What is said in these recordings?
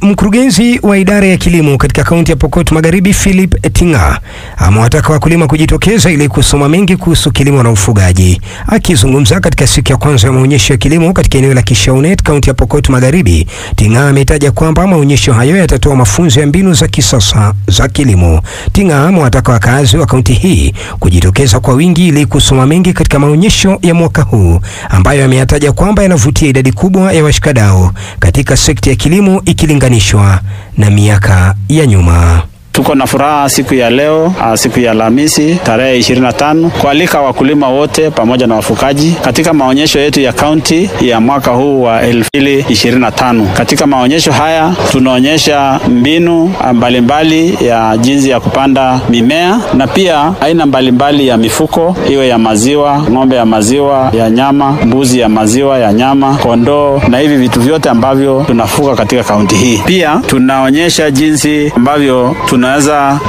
Mkurugenzi wa idara ya kilimo katika kaunti ya Pokot Magharibi Philip Tinga amewataka wakulima kujitokeza ili kusoma mengi kuhusu kilimo na ufugaji. Akizungumza katika siku ya kwanza ya maonyesho ya kilimo katika eneo la Kishaunet, kaunti ya Pokot Magharibi, Tinga ametaja kwamba maonyesho hayo yatatoa mafunzo ya mbinu za kisasa za kilimo. Tinga amewataka wakazi wa kaunti hii kujitokeza kwa wingi ili kusoma mengi katika maonyesho ya mwaka huu ambayo ameyataja kwamba yanavutia idadi kubwa ya washikadau katika sekta ya kilimo ikilinganishwa na miaka ya nyuma. Tuko na furaha siku ya leo, siku ya Alhamisi tarehe 25, kualika wakulima wote pamoja na wafugaji katika maonyesho yetu ya kaunti ya mwaka huu wa 2025. Katika maonyesho haya tunaonyesha mbinu mbalimbali ya jinsi ya kupanda mimea na pia aina mbalimbali ya mifuko, iwe ya maziwa, ng'ombe ya maziwa, ya nyama, mbuzi ya maziwa, ya nyama, kondoo na hivi vitu vyote ambavyo tunafuga katika kaunti hii. Pia tunaonyesha jinsi ambavyo tunaweza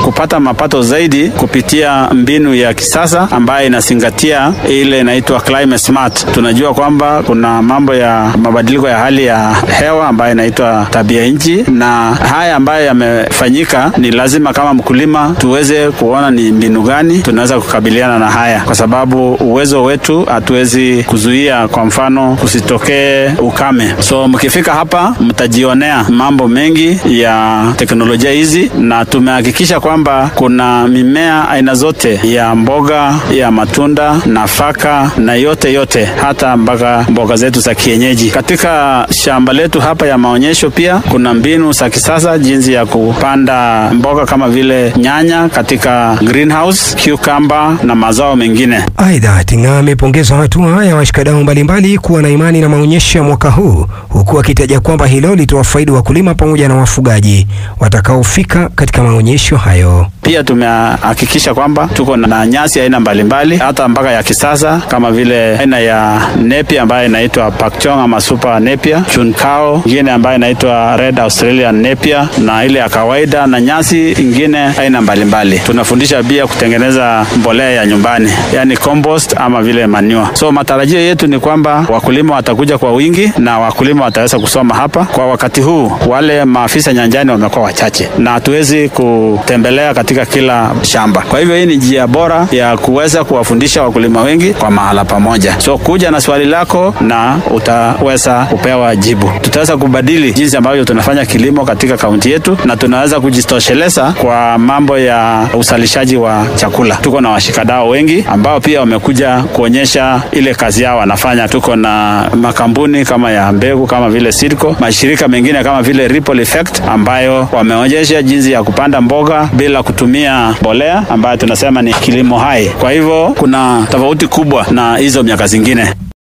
kupata mapato zaidi kupitia mbinu ya kisasa ambayo inazingatia ile inaitwa climate smart. Tunajua kwamba kuna mambo ya mabadiliko ya hali ya hewa ambayo inaitwa tabia nchi, na haya ambayo yamefanyika ni lazima kama mkulima tuweze kuona ni mbinu gani tunaweza kukabiliana na haya, kwa sababu uwezo wetu hatuwezi kuzuia, kwa mfano kusitokee ukame. So mkifika hapa mtajionea mambo mengi ya teknolojia hizi, na tumehakikisha kwamba kuna mimea aina zote ya mboga, ya matunda, nafaka na yote hata mpaka mboga zetu za kienyeji. Katika shamba letu hapa ya maonyesho pia kuna mbinu za kisasa jinsi ya kupanda mboga kama vile nyanya katika greenhouse, cucumber na mazao mengine. Aidha, Tinga amepongeza hatua ya washikadau mbalimbali kuwa na imani na maonyesho ya mwaka huu, huku akitaja kwamba hilo litawafaidi wakulima pamoja na wafugaji watakaofika katika maonyesho hayo. Pia tumehakikisha kwamba tuko na nyasi aina mbalimbali hata mpaka ya kisasa kama vile aina ya Napier ambayo inaitwa Pakchong ama Super Napier, Chunkao ingine ambayo inaitwa Red Australian Napier na ile ya kawaida na nyasi ingine aina mbalimbali. Tunafundisha pia kutengeneza mbolea ya nyumbani, yani compost ama vile manure. So matarajio yetu ni kwamba wakulima watakuja kwa wingi na wakulima wataweza kusoma hapa. Kwa wakati huu wale maafisa nyanjani wamekuwa wachache na hatuwezi kutembelea katika kila shamba. Kwa hivyo hii ni njia bora ya kuweza kuwafundisha wakulima wengi kwa mahala pamoja. So kuja na swali lako na utaweza kupewa jibu. Tutaweza kubadili jinsi ambavyo tunafanya kilimo katika kaunti yetu na tunaweza kujitosheleza kwa mambo ya uzalishaji wa chakula. Tuko na washikadau wengi ambao pia wamekuja kuonyesha ile kazi yao wanafanya. Tuko na makampuni kama ya mbegu kama vile Sidco, mashirika mengine kama vile Ripple Effect ambayo wameonyesha jinsi ya kupanda mboga bila kutumia mbolea ambayo tunasema ni kilimo hai. Kwa hivyo kuna tofauti kubwa na hizo miaka zingine.